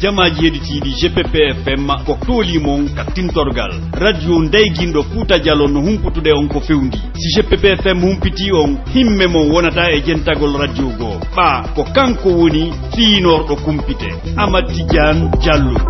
jamaji yeditiɗi GPP FM ko tolimon ka tintorgal radio ndeyguindo Fouta Diallo no humputude on ko fewndi si GPP FM humpiti on himme mon wonata e jentagol radio go ɓa ko kanko woni fiinorɗo kumpite Amadou Tidiane Diallo.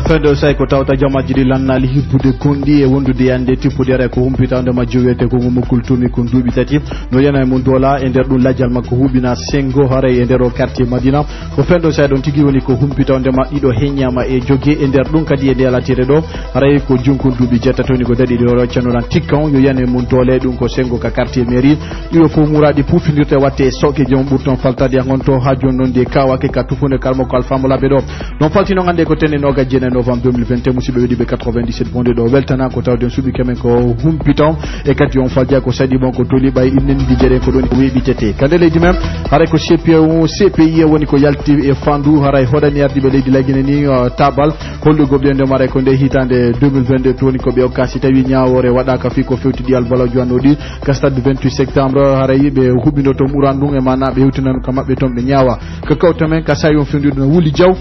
Fendo sai ko tawta jamaji di lannali hibbude kondi e wondude yande tippudere ko humpitande ma jowete ko mo kultumi ko duubi tati no yana mun dola e der dum lajjal makko hubina sengo hare e der quartier Madina ko fendo sai don tigi woni ko humpitande ma dido henyama e joge e der dum kadi e de latire do hare ko junkun duubi jettato ni ko dadi do roccano ran tikkan yo yana mun dole dum ko sengo ka quartier mairie io fo muradi pufindirte watte soke jom burton faltade ngonto ha jonnon de kawake ka tufune kalmo ko alfamola be do non faltino ngande ko tenne no gajje novembre 2021 musibe wedi be 97 bonde do weltana ko tawden subi kemen ko humpiton e kati on falja ko sadi bon ko toli bay inen dijere ko don webi tete kandele di mem hare ko CPI woni ko yalti e fandu hare hodani yardi be leydi lagine ni tabal ko do goblende mare ko de hitande 2022 toni ko be okasi tawi nyaawore wada ka fi ko fewti di albalo joanodi ka stade 28 septembre hare yibe hubindo to murandum e mana be hutinan ko mabbe tombe nyaawa ko kawtamen ka sayon findu no wuli jaw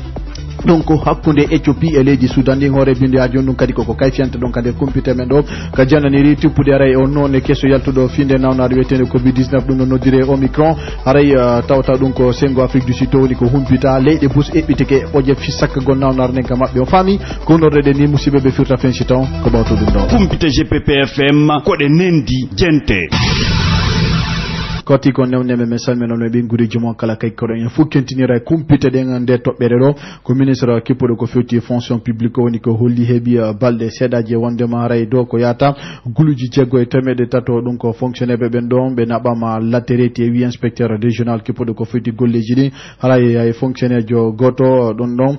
donc hakkunde Ethiopie e leydi Sudan ndi hore binde ha joni kadi ko kayfiante donc kade computer men do ka jananiri tippude aray on non e kesso yaltudo finde nawnaade wetene covid-19 dum no noddire omicron aray tawta dum ko sengo Afrique du Sud woni ko humpita leyde bus ebbiteke oje fi sakka gon nawnar nen ka mabbe on fami ko norde ni musibe be firta fenciton ko bawto dum do humpita GPP FM ko de nendi jente koti ko newneme men salmeno no be nguri jumon kala kay ko en fukkentinira kumpite de ngande tobbere do ko ministre kippodo ko fewti fonction publique woni ko holli hebi balde sedaje wonde ma ray do ko yata guluji jeggo e temede tato dum ko fonctionnaire ben don be nabama laterete wi inspecteur régional kippodo ko fewti golleji di haray ay fonctionnaire jo goto don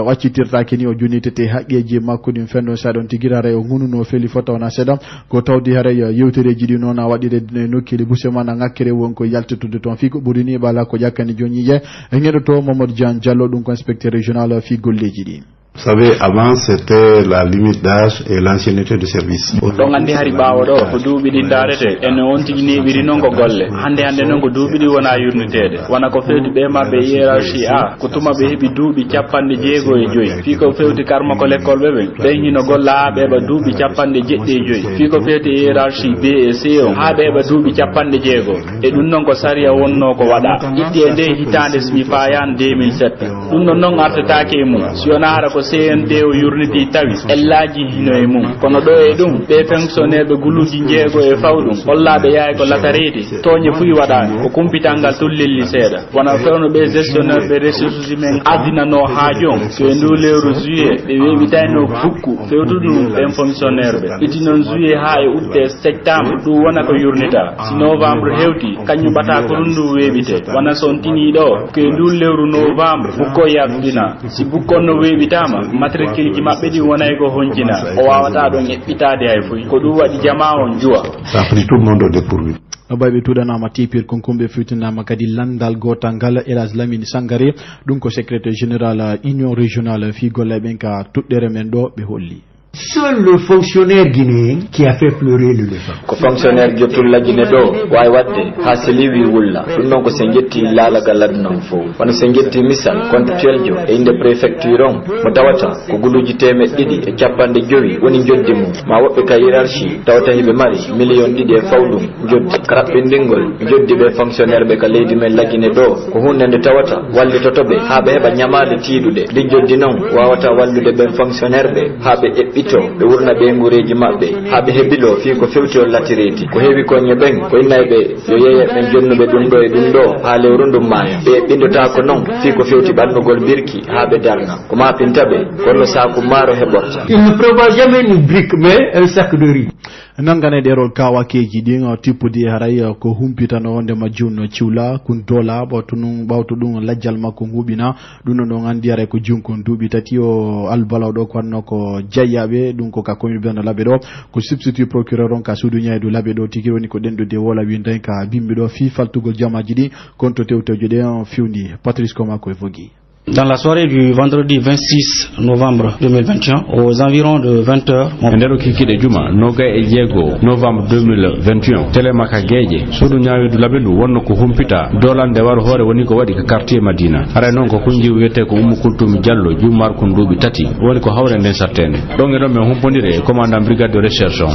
waccitirta kini o junitete haqeji makko dim fendo sa don tigira ray o ngununo feli foto na seda ko tawdi haray yewtereji di non a wadire nokkeli busema na ngakkere wonko yaltetude ton fi ko burini bala ko jakani jonije e ngedoto Mamadou Diallo dum ko inspecteur régional fi golleji di. Vous savez, avant c'était la limite d'âge et l'ancienneté de service. Don andi hari bawo do ko duubi di darete en on tigi ne biri non ko golle hande non ko duubi di wona yurnitede wana ko fewti be mabbe hiérarchie a ko tuma be hebi duubi cappande jeego e joyi fi ko fewti karma ko l'école be hino golla be ba duubi cappande jedde e joyi fi ko fewti hiérarchie B et C ha be ba duubi cappande jeego e dum non ko sariya wonno ko wada idde nde hitande smi fayan 2007 dum non artataake mum si ona hara ko CND o yurniti tawi ellaji hino e mum kono do e dum be fonctionnaire be guluji jeego e fawdum hollabe yaay ko latarede toñe fuyi wadani ko kumpitangal tullilli seeda wana fewno be gestionnaire be ressources humaines adina no haajo so ndu lewru juillet be webi tayno fukku fewtudu be fonctionnaire be itinon juillet ha e août septembre du wona ko yurnita si novembre hewti kanyu bata ko rundu webite wana son tini do ke ndu lewru novembre bukko yabdina si bukko no webitama matricule ji mabbe di wonay ko honjina o wawata don ebbitade ay fuy ko du wadi jama on juwa ça a pris tout le monde au dépourvu. Baybe tudana ma tipir konkombe futina makadi landal gotangal Elaz Lamine Sangare dum ko secrétaire général union régionale fi golle benka tuddere men do be holli. Seul le fonctionnaire guinéen qui a fait pleurer l'éléphant. Ko fonctionnaire jotul la Guinée do way wadde ha seliwi wulla dum non ko sengetti lala galad non fo wana sengetti misal contractuel jo e inde préfecture on mo tawata ko guluji teme didi e cappande jowi woni joddi mum ma wobbe ka hiérarchie tawta hibe mari million didi e fawdum joddi krabbe ndingol joddi be fonctionnaire be ka leydi men la Guinée do ko hunde tawata walli totobe ha be heba nyamaade tiidude di joddi non wawata wallude be fonctionnaire be ha be to be wurna be ngureji mabbe habe hebilo fi ko fewti on latireti ko hewi ko nyeben ko inaybe yo yeye men jonnube dum do e dum do ha lewrundum ma be bindota ko non fi ko fewti bandugol birki habe darna ko ma pintabe kono saku maro heborta Il ne prévoit jamais une brique mais un sac de riz. Nangane derol kawakeji dinga tipudi haray ko humpita no wonde majjunno ciwla kun dola botunum bawto dum lajjal makko ngubina dum no ngandi are ko junkon dubi tati o albalaw do ko no ko jayabe dum ko ka komi ben labe do ko substitut procureur on ka sudu nyaydo labe do tigi woni ko dendo de wola wi ndenka bimbi do fi faltugol jamaji di konto tewtejo de on fiwni Patrice Koma ko evogi. Dans la soirée du vendredi 26 novembre 2021, aux environs de 20h, ndero kikide juma noga e jego novembre 2021 telemaka geje sudu nyaawidu labelu wonno ko humpita dolande war hore woni ko wadi ka quartier Madina ara non ko kunji wiyete ko Umu Kultum Diallo jumar ko ndubi tati woni ko hawre nden sartene donge do me humpondire commandant brigade de recherche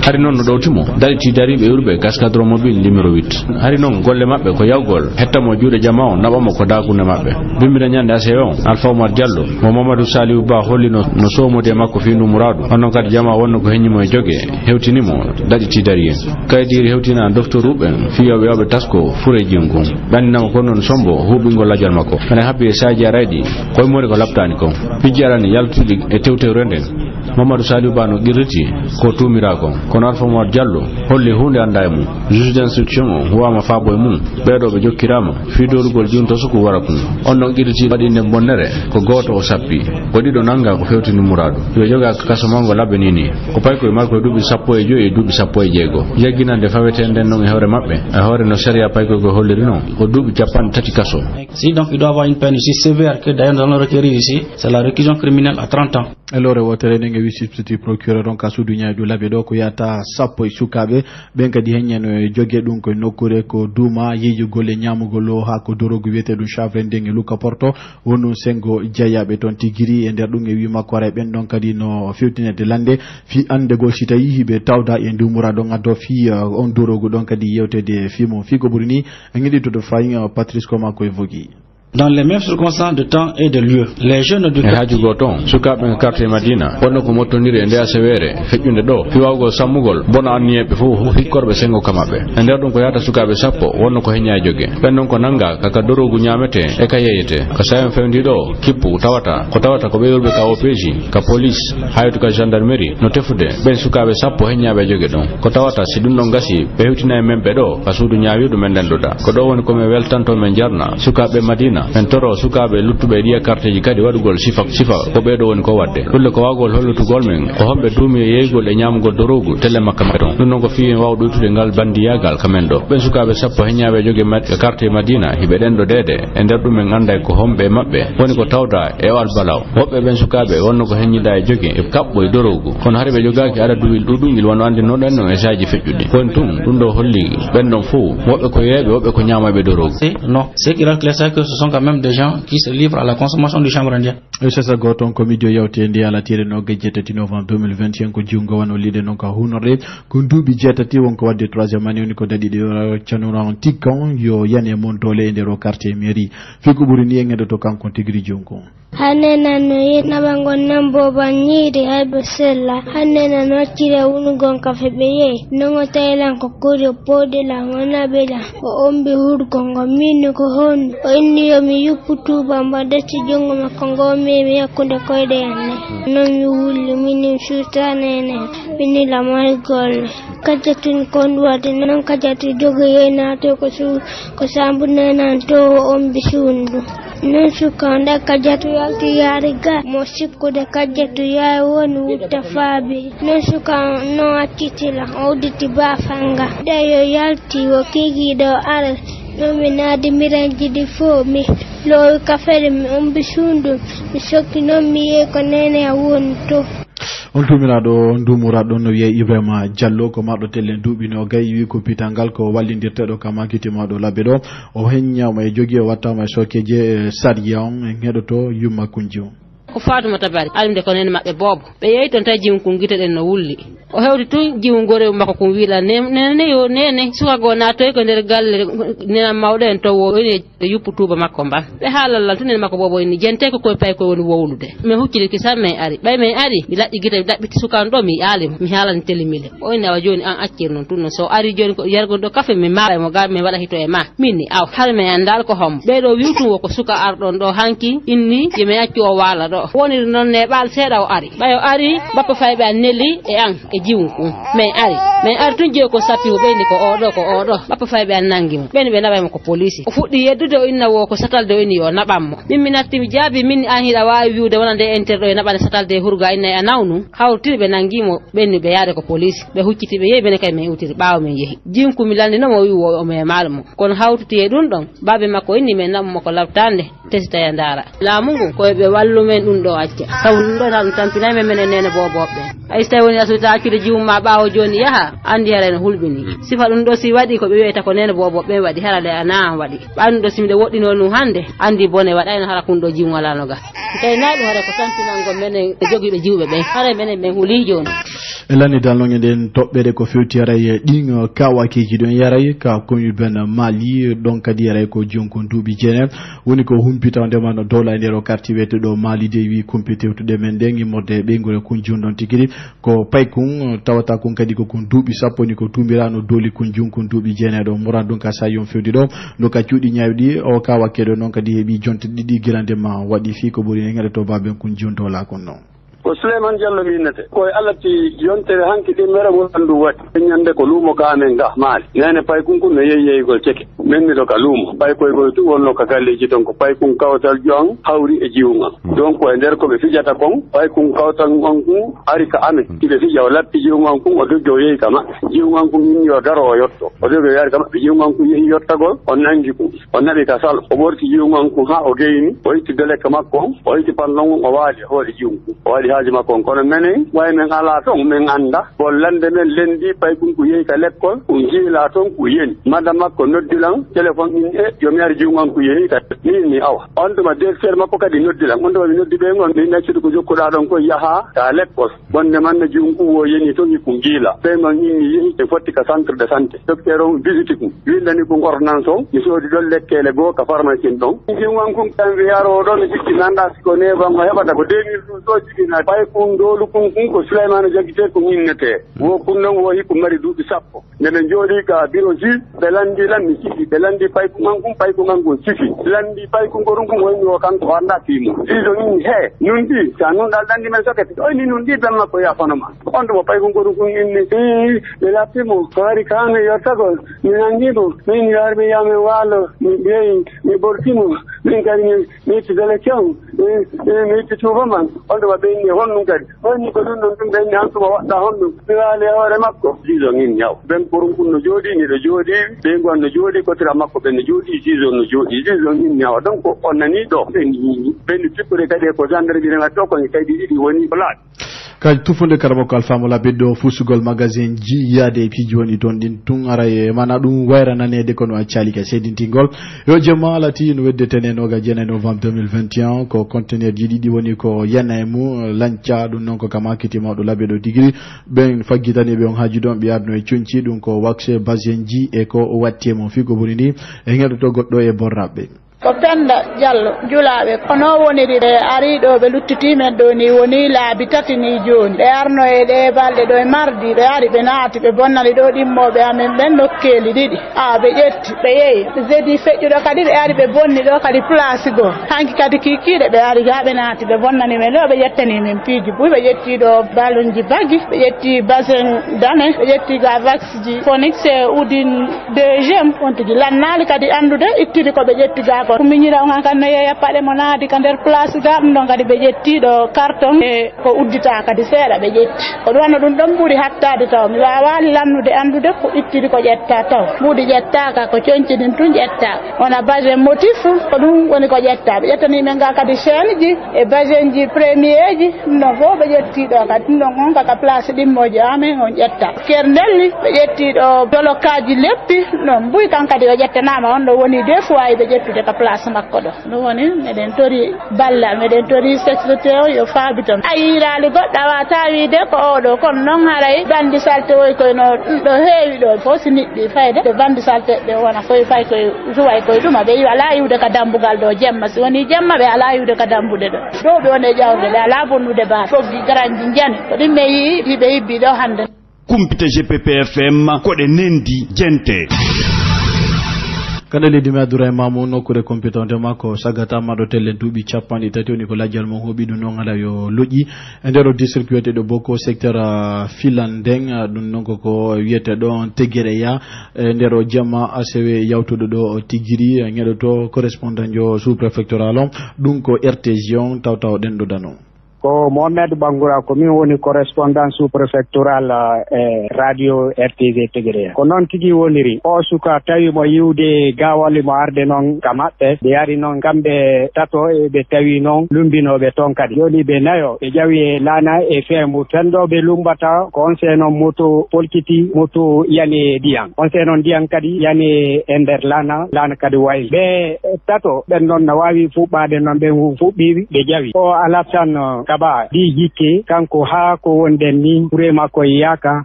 hari non no dowtimo daliti daribe urbe gascadro mobile numéro 8 hari non golle mabbe ko yawgol hettamo juude jamao nabamo ko dagune mabbe bimbira nyande aseyon Alpha Omar Diallo mo Mamadou Saliou Ba hollino no somode makko finu muradu onon kadi jama wonno ko henyimo e joge hewtinimo daliti darien kaydiri hewtina docteur ruben fiyobe yobe tasko fure jingo bandinama ko non sombo hubingo lajal makko ene habbi saji araydi koy mori ko laptani ko pijarani yaltudi e tewte renden Mamadou Saliou Ba no girriti ko tumira ko kono Alpha Omar Diallo holli hunde anda e mum juge d'instruction o huwama faabo e mum beedo be jokkirama fidorugol junto suku wara kum on non girriti wadi ne bonnere ko goto o sappi wadi do nanga ko fewtini muradu yo joga kaso mango labbe nini ko pay ko marko dubi sappo e joyi dubi sappo e jeego yegginande fawete den non e hawre mabbe e hawre no sharia pay ko holliri non ko dubi japan tati kaso. Si donc il doit avoir une peine ici sévère que d'ailleurs dans le requérir ici c'est la réclusion criminelle à 30 ans. Elore wotere nenge wisi petit procureur donc asudu nyaadu labe do ko yata sappo e sukabe ben kadi henyen joge dum ko nokure ko duma yeju golle nyamugolo ha ko dorogu wete dum chavre ndenge luka porto wonu sengo jayabe ton tigiri e der dum e wi makko re ben don kadi no fewtinede lande fi ande go sita yihibe tawda e ndumura do ngado fi on dorogu don kadi yewtede fi mo fi ko burni ngidi to do fayin Patrice Koma ko evogi. Dans les mêmes circonstances de temps et de lieu, les jeunes du Haji Goton, sukabe quartier Madina, wonno ko motonire nde asewere, fejjunde do, fi wawgo sammugol, bona anniebe fu hikkorbe sengo kamabe. Nder dum ko yata sukabe sappo, wonno ko henya joge. Ben non ko nanga kaka dorogu nyamete e ka yeyete. Ko sayen fewndi do, kippu tawata, ko beulbe ka OPG, ka police, haytu ka gendarmerie, no tefude, ben sukabe sappo henyabe joge don. Ko tawata si dum don gasi, be hewtina e membe do, ka suudu nyaawidu men dendoda. Ko do woni ko me weltanto men jarna, sukabe Madina en toro sukabe luttube dia karteji kadi wadugol sifa ko beedo woni ko wadde dulle ko wagol hollutugol men ko hombe dumi yeygol e nyamugol dorogu tele makka meton non ko fi wawdo tude ngal bandiyagal kamen do ben sukabe sappo henyabe joge carte Madina hibe den do dede e der dum en anda ko hombe mabbe woni ko tawda e wal balaw wobbe ben sukabe wonno ko henyida e joge e kabbo e dorogu kono harbe jogaki ara duwil dudungil wono ande no den no e saaji fejjude kon dum do holli ben don fu wobbe ko yebe wobbe ko nyamabe dorogu non c'est qu'il a classé que ce sont quand même des gens qui se livrent à la consommation du chanvre indien. C'est ça goton komidio yawte ndi ala tire no gejjetati novembre 2021 ko jungo wano lide non ka hunore ko dubi jetati wonko wadde 3e année woni ko dadi de chanuran tikon yo yane mon dole e ndero quartier mairie fi ko buri ni ngede to kanko tigri jonko hanena no yena bangon nambo banyiri haybe sella hanena no tire unugon ka febeye nongo taylan ko kuri pode la wana bela o ombe hurgo ngomino ko hon o inni yo mi yuputu bamba dati jongo makongo me yakunde koyde yanne non mi wulli mini sutanene bini la margol kajatin kondwade non kajati jogo yena to ko sambu nena to ombe sundu non sukanda kajatu yalti yariga mo sikkude kajatu yaay woni wutta faabi non suka no attitila auditi bafanga dayo yalti wo kigido ara no mi naadi miranji di fo mi lo kafere mi ombi sundu mi sokki non mi ye ko nene a woni to on tumiraɗo ndumuraɗo no wiye Ibrahima Diallo ko maɗo tellen duuɓi no gayi wi ko pitangal ko wallidirteɗo kama kittimaɗo labbe ɗo o heññama e jogui o wattama e sokkeje sariya on e heɗoto yumma kunji on ko Fatuma Tabari almde ko nene mabbe bobo be yeyi ton tay jiwum kun giteden no wulli o hewdi tun jiwum gore makko kun wiila nene yo nene suka go na toy ko der galle nena mawde en to wo ene yuppu tuba makko mba be halal tun makko bobo ni jente ko koy pay ko woni wowlude me huccide ki samme ari bay me ari mi laddi gite dabbiti suka ndo mi alim mi halan telimile o ina wa joni an accir non tun so ari joni ko yargo do kafe mi maay mo ga me wala hito e ma minni aw har me andal ko hom be do wiwtu wo ko suka ardon do hanki inni yeme acci o wala do woni non ne bal seeda o ari bayo ari bappa faybe nelli e an e jiwku men ari tun je ko sapi o ɓeyni ko oɗo bappa fay ɓe annangimo ɓeni ɓe naɓaymo ko police o fuɗɗi yeddude o inna wo ko satalde o inni yo naɓammo min mi natti mi jaabi min an hiɗa wawi wiwde wonande interɗo e naɓane satalde hurga inna a nawnu hawtiri ɓe nangimo ɓenni ɓe yaade ko police ɓe hucciti ɓe yeehi ɓene kay min utiri ɓaawo min yeehi jinku mi landinomo o wi o me malumo kono hawtuti e ɗum ɗon babe makko inni men naɓmo ko labtande tesita ndara laamu ngu koye ɓe wallu men ɗum ɗo acca taw ɗum ɗo ta ɗum tampinayi men menen nene boboɓe hay so tawi woni asubita accude jiwma ɓaawo joni yaha andi hara ene hulɓini sifa ɗum ɗo si waɗi ko ɓe wiyata ko nene boboɓe waɗi harale ana waɗi ɓandu ɗo simde woɗɗino ɗum hande andi bone waɗayno hara kun ɗo jiwma lanoga tawi nayi ɗum hara ko tampinango menen jogiiɓe jiwɓe ɓen hara menen ɓen huuli joni elani dalnoge nden toɓɓere ko fewti yaray ɗin kawakeji ɗon yaray ka commune ben Mali ɗon kadi yaray ko jonkon duuɓi jeenen woni ko humpita ndemano dowla e nder o quartier weteɗo Mali de wi compétewtude men nde gimmorde ɓeygol kun joni tigiri ko paykun tawata kun kadi ko kun duuɓi sappo ni ko tumirano dooli kun jonkon duuɓi jeeneɗo moran ɗum ka sa yon fewdi ɗo no ka cuuɗi ñawɗi o kawakeɗo noon kadi heeɓi jonte ɗiɗi guilandema waɗi fi ko ɓuuri e gaɗato baben kun jon dowla kon noon ko Souleymane Diallo minnete koye alati yontere hanki ɗi mere mo andu waɗi ñande ko luumo ka amen ga maali nene paykunkun no yeyyeyigol ceke menni to ka luumo pay koygol tu wonno ka galleji ton ko paykun kawtal jon hawri e jiwŋa donc e nder koɓe fijata kon paykun kawtal ŋon kun ari ka amen iɓe fija o lappi jiwŋan kun o dogge o yehi ka maɓɓe jiwŋan kun inni o daro o yotto o dogge o yari ka maɓɓe jiwŋan kun yehi yottagol o nangi kun o naɓi ka sal o ɓorti jiwŋan kun ha o geyni o itti delekka makko o itti pallon o waali hoore jiwŋ kun o waɗi haaji makko kono menen way men ala ton men anda bollande men lendi pay kun ko yehi ka lekkol ko jiila ton ko yeni madam makko noddilan téléphone in e yo mi ari jiwman ko yehi ka ni awa on duma directeur makko kadi noddilan on duma noddi be ngon ni naccude ko jokkuɗa ɗon ko yaha ka lekkol bonde manne jiwum ko wo yeni ton ko jiila be man inni yehi e fotti ka centre de santé docteur on visite ko windani ko ordonnance o mi soodi ɗon lekkele goo ka pharmacie ɗon jiwman kun kamɓe yaro ɗon jikki nanda ko neban o heɓata ko 2012 so jigina pay kun dolu kun ko Souleymane jagite ko minnete wo kun non wo hikko mari duuɓi sappo nde jooɗi ka bureau ji ɓe landi lan mi sifi ɓe landi paykuman kun sifi landi paykun ko ɗum kun woni o kanko o anda fiimo ɗiɗo inni he nun ɗi sa nun ɗal landi men sokete oyni nun ɗi tan makko yafanoma on ɗuma paykun ko ɗum kun inni ɓe lappimo ko wari kame yottagol mi nangimo min yarɓe yamen waalo mi ɓeyi mi ɓortimo min kadi mi itti sélection mi itti tuubaman on ɗuma ɓe inni honnum kadi woni ko ɗum ɗon ɗum ɓenni hantuma waɗɗa honɗum mi waali hoore makko jiso ngin ñaw ɓen korum kun no jooɗi niɗo jooɗi ɓeygon no jooɗi kotira makko ɓen no jooɗi jiso no jooɗi jiso ngin ñawa donc on nani ɗo ɓenni pippure kadi ko gendarmerie ngat ɗo koye kaydi ɗiɗi woni ko laaɗi ka tufunde karamo ko alfamola beddo fusugol magazine ji yaade piji woni ton din tun araye mana ɗum wayrananede kono accali ka sedintingol yo jemma alati no weddetene noga jena novembre 2021 ko conteneur ji ɗiɗi woni ko yana e mu lanca ɗum noon ko kamakiti mawɗo labeɗo digiri ɓen faggitaniɓe on haji ɗon ɓe adno e coñci ɗum ko wax basin ji e ko watti mo figo ɓuri ni e heɗoto goɗɗo e borraɓe ko Penda Diallo julaaɓe kono woniri ɓe ari ɗo ɓe luttitimen ɗo ni woni laabi tati ni joni ɓe arno e ɗe balɗe ɗo e mardi ɓe ari ɓe naati ɓe bonnani ɗo ɗimmoɓe amen ɓen nokkeli ɗiɗi ɓe ƴetti ɓe yeeyi jeudi feƴƴuɗo kadi ɓe ari ɓe bonni ɗo kadi place go hanki kadi kikiɗe ɓe ari ga ɓe naati ɓe bonnani men ɗo ɓe ƴettani men piiji buy ɓe ƴetti ɗo ballonji bagui ɓe ƴetti bassin dane ɓe ƴetti ga vax ji Phoenix e Udine deuxiéme on tigui lannali kadi andude ittiri ko ɓe ƴetti ga ko miñira on kan no yeeya paɗe mo naadi ka nder place ga ɗum ɗon kadi ɓe ƴettiɗo carton e ko uddita kadi seeɗa ɓe ƴetti ko ɗum wanno ɗum ɗon ɓuuri hattade taw mi wawali lannude andude ko ittiri ko ƴetta taw ɓuuɗi ƴettaka ko coñci ɗin tun ƴettaka wona basin motif ko ɗum woni ko ƴetta ɓe ƴettanimen ga kadi chaine ji e basin ji premier ji ɗum ɗon fof ɓe ƴettiɗo kadi ɗum ɗon on kaka place ɗimmoji amen on ƴetta kerdelli ɓe ƴettiɗo dolokaji leppi ɗon mbuy kan kadi o ƴettanama on ɗo woni deux fois ɓe ƴettude ka place makko ɗo ɗum woni meɗen tori balla meɗen tori secrétaire o yo faabiton a yirali goɗɗo wata wiide ko oɗo kono noon haray bandi salte oy koyno ɗum ɗo heewi ɗo fof si niɗɗi fayde ɓe bandi salte ɓe wona foy fay koye suway koye ɗuma ɓe ala yiwde ka dambugal ɗo jemma si woni jemma ɓe ala yiwde ka dambude ɗo ɗo ɓe woni ƴawde ɓe ala bonnude baa foggi garanji jani ko ɗum ɓe yii ɗiɓe yibbi ɗo hande kumpita GPP FM koɗe nendi jente kanale dima dura mamu no kure compétente mako sagata mado tellen dubi chapandi tati ni ko lajal mo hobi du non ala yo loji endero district wete do boko secteur filandeng dun non ko wiete don tegereya endero jama ACW yawtudo do tigiri ngedo to correspondant jo sous préfectoral dun ko RTGion tawtaw den do dano ko Mohamed Bangoura ko min woni correspondant sous préfectoral radio RTV Tegereya ko non tigi woniri o suka tawi mo yiwde gawali mo arde non kamaɓɓe ɓe yari non kamɓe tato e ɓe tawi non lumbinoɓe ton kadi joni ɓe nayo ɓe ƴawi lana e fembu tendoɓe lumbata ko on se noon moto polkiti moto yani ndiyam on se noon ndiyam kadi yani e nder lana kadi wayi ɓe tato ɓen noon no wawi fuɓɓade noon ɓe fuɓɓi ɓe ƴawi o Alassane Kaba di hikke kanko ha ko wonden ni fure makko yaka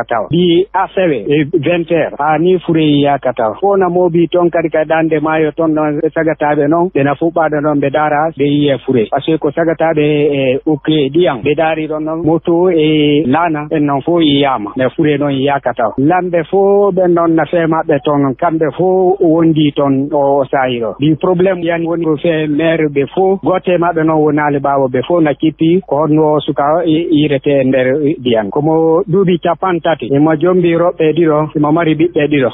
tawa di ACW 20h ha ni fure yaka tawa fo na mobi ton kadi ka dande mayo ton non sagataɓe non ɓe na fuɓɓade non ɓe dara ɓe yiye fure parce que ko sagataɓe ukke ɗiyam ɓe dari ɗon non moto e lana ɓen non fo yiyama mais fure non yaka tawa lamɓe fo ɓen non na femaɓe ton kamɓe fo wondi ton o sayiro di probléme yani woni ko fe maire ɓe fo gote maɓe non wonali ɓawo ɓe fo na kippi ko no suka yirete nder diyan komo duuɓi capantati imo jombi roɓɓe ɗiɗo imo mari ɓiɓɓe ɗiɗo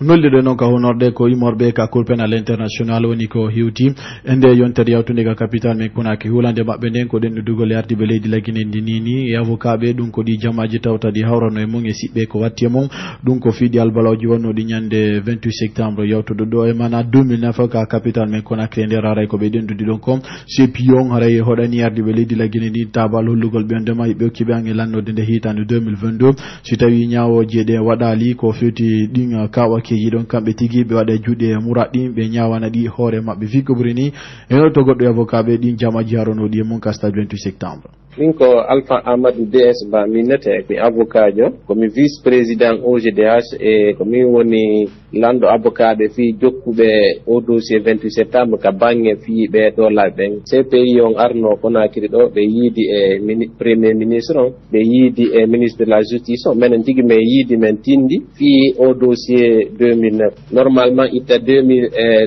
nolde do non ka honorde ko imorbe ka cour pénal international woni ko hiwti ende yontere yawtunde ka capital men Konaki hulande mabbe den ko den dugol yardi be leydi laginindi nini e avocat be dum ko di jamaji tawta di hawrano e mon e sibbe ko watti mon dum ko fiidi albalawji wonno di nyande 28 septembre yawtudo do e mana 2009 ka capital men Konaki nder aray ko be den dudi don kom sepion haray hodani yardi be leydi laginindi tabal hollugol be ndema be okkibe angi lannode de hitande 2022 si tawi nyaawo jede wadali ko feti din kawa keji don kambe tigi be wada juude muradi be nyawana di hore mabbe figo brini e to goddo avocat be din jamaji harono di mon ka stade 28 septembre min ko Alpha Amadou DS ba minete mi avocat jo ko mi vice président OGDH e ko mi woni lando avocat be fi jokkube o dossier 28 septembre ka bange fi be do la ben CPI on arno Konakiri do be yidi e premier ministre be yidi e ministre de la justice on men tigi me yidi men tindi fi o dossier 2009 normalement ita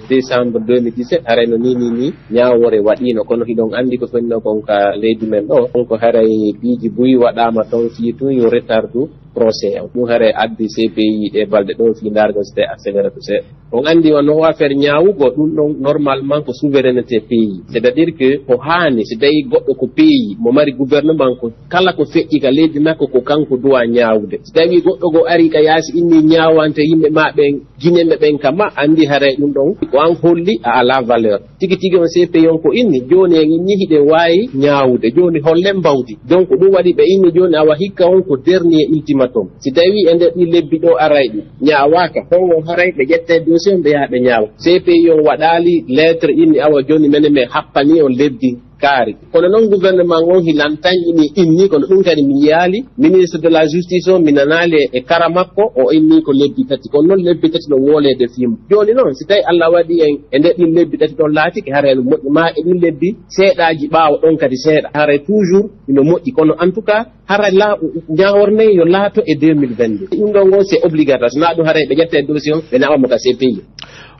décembre 2017 areno ni nyaawore wadino kono hidon andi ko fenno kon ka leydi men do ko haray biji buyi wadama ton fi tun yo retardu procès mu hare addi CPI de balde do fi ndargo ste accéléré se on andi on no affaire nyaawugo dum non normalement ko souveraineté pays c'est-à-dire que ko haani si day goddo ko pays mo mari gouvernement ko kala ko feƴƴi ka leydi makko ko kanko duwa nyaawde si tawi goddo go ari ka yaasi inni nyaawante yimbe maɓe guinéɓe ɓen kama andi hare ɗum ɗon ko an holli a la valeur tigi tigi on CPI on ko inni joni en ñihi de wayi nyaawde joni holle mbawdi donc ɗum waɗi ɓe inni joni awa hikka on ko dernier ultimatum si tawi e nder ɗi lebbi ɗo arayɗi ñaawaka hongo haray ɓe ƴette dossier ɓe yaha ɓe ñaawa CPI on waɗali lettre inni awa joni menen min happani on lebbi kaari kono noon gouvernement on hilan tañƴini inni kono ɗum kadi mi yaali ministre de la justice o mi nanali e kara makko o inni ko lebbi tati kono noon lebbi tati no wolede fimo joni noon si tawi Allah waɗi en e nder ɗin lebbi tati ɗon laatiki hara no moƴƴi ma e ɗin lebbi seeɗaji ɓaawa ɗon kadi seeɗa hara toujours ino moƴƴi kono en tout cas hara ñawornayi yo laato e 2022 ɗum ɗon gon c'est obligatoire so na ɗum hara ɓe ƴette dossier on ɓe nawamo ka CPI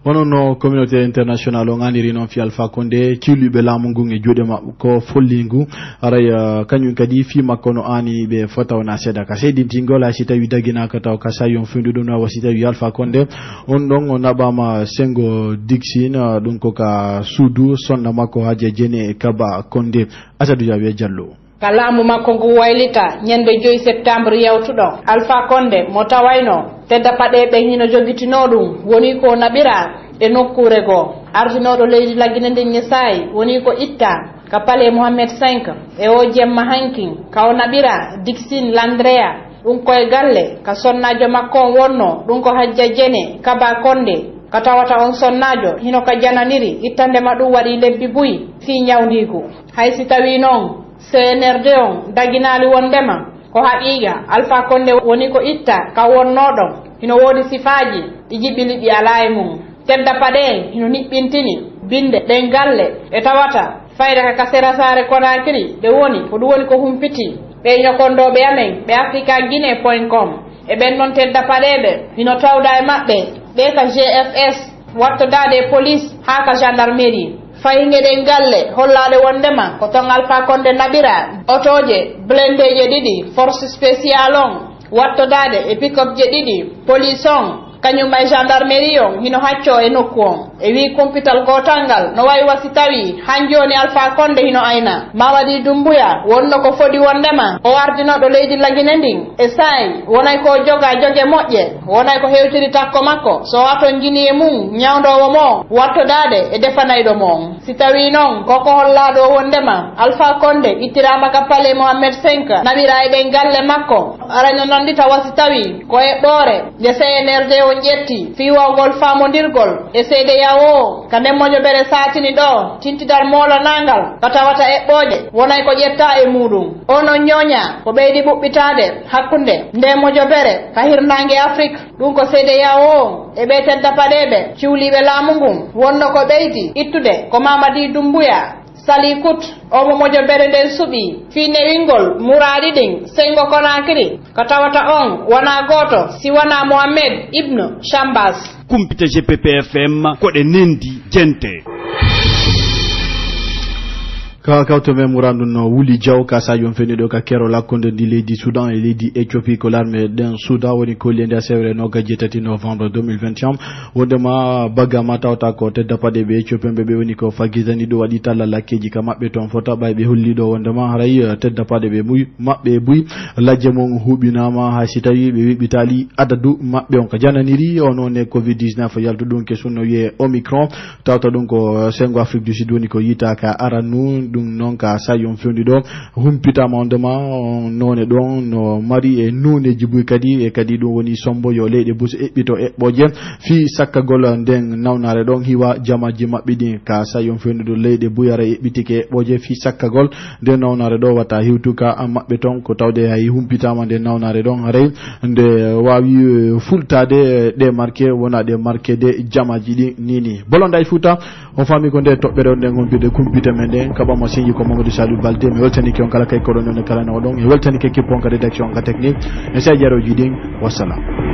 wono no communauté internationale o ngandiri non fi Alpha Condé ciluɓe laamu ngu e juuɗe mabɓe ko follingu aray kañum kadi fi makko no ani ɓe fotawna seeɗa ka seydintingol hay si tawi daginaka taw ka sayon findu ɗum nawa si tawi Alpha Condé on ɗon o naɓama sengo dixine ɗum ko ka suudu sonna makko haje jene e Kaba Condé Asadou Diaby Diallo kalamu makko ngu waylita ñande 2 septembre yawtuɗo Alpha Condé mo tawayno tedda paɗe ɓe hino jogitino ɗum woni ko naɓira e nokkure goo ardinoɗo leydi laggine nden ñesayi woni ko itta ka pale Mohamed 5 e o jemma hankin ka o naɓira Dixine Landrea ɗum koye galle ka sonnajo makko on wonno ɗum ko Hajja Jene Kaba Condé ka tawata on sonnajo hino ka jananiri ittandema ɗum waɗi lebbi buyi fi ñawdigu hay si tawi noon CNRD on daginali wondema ko haqiqa Alpha Condé woni ko itta ka wonnoɗon hino wodi sifaji ɗi jiɓili ɗi ala e mum tedda paɗe hino niɓɓintini binde ɗen galle e tawata fayda ka kasera sare Konakiri ɓe woni ko ɗum woni ko humpiti ɓe ñokondoɓe amen ɓe africaguinée.com e ɓen noon tedda paɗeɓe hino tawda e maɓɓe ɓe ka GFS wattodade police ha ka gendarmerie fayingeɗen galle hollade wondema ko ton Alpha Condé nabira otoje blendeje ɗiɗi force spécial on wattodade e pick-up je ɗiɗi police on kañum ay gendarmerie on hino hacco e nokku on e wi kumpital gotangal no wawi wasi tawi han joni Alpha Condé hino ayna Mamadi Doumbouya wonno ko fodi wondema o ardinoɗo leydi Laguine ndin e say wonay ko joga jogue moƴƴe wonay ko hewtiri takko makko so waton jini e mum ñawdowo mo wattodade e defanayɗo mon si tawi noon koko hollaɗo wondema Alpha Condé ittirama ka Palais Mohammed 5 nabira e ɗen galle makko araño nandita wasi tawi ko e ɓoore nde CNRD on ƴetti fiwawgol famodirgol e CEDEAO ka ndemmojo bere satini ɗo tintidal molanangal ka tawata eɓɓoje wonay ko ƴetta e muɗum ono ñoña ko ɓeydi ɓuɓɓitade hakkunde ndemmojo bere ka hirnangue Afrique ɗum ko CEDEAO e ɓe tedda paɗeɓe ciwliɓe laamu ngun wonno ko ɓeydi ittude ko Mamadi Doumbouya Sali Kut omo mojo bere nden suɓi fi newingol muraɗi ɗin Sengo Conakry ko tawata on wona goto si wona Mohamed Ibn Chambas kumpita GPPFM koɗe nendi jente kawto men murandu no wuli jaw ka sajon feni do ka kero lakkonde di leydi Soudan e leydi Ethiopie ko l'armée d'un Soudan woni ko lende sewre no gadjetati novembre 2021 wondema bagama tawta ko tedda pade be Ethiopien be woni ko fagizani do wadi talla lakkeji ka mabbe ton fota bay be holli do wondema haray tedda pade be muy mabbe buy lajje mon hubinama ha sitawi be wibitali adadu mabbe on ka jananiri ono ne covid-19 yalto dun ke sunno ye Omicron tawta dun ko Sengo Afrique du Sud woni ko yita ka aranu dum non ka sayon fendi do humpita mandema none don no mari e none jibuy kadi e kadi do woni sombo yo leede bus ebbito e boje fi sakkagol den nawnare don hiwa jamaji mabbe din ka sayon fendi do leede buyare ebbitike boje fi sakkagol den nawnare do wata hiwtuka mabbe ton ko tawde hay humpita mande nawnare don rey nde wawi fultade de marqué wona de marqué de jamaji din nini bolonday futa on fami ko nde tobbere on den gombide kumpita mende kaba mo sinji ko Mamadou Salou Balde mi weltani ki on kala kay ko don kala no don mi weltani ki kipon ka rédaction ka technique e sa jaro jiding wassalam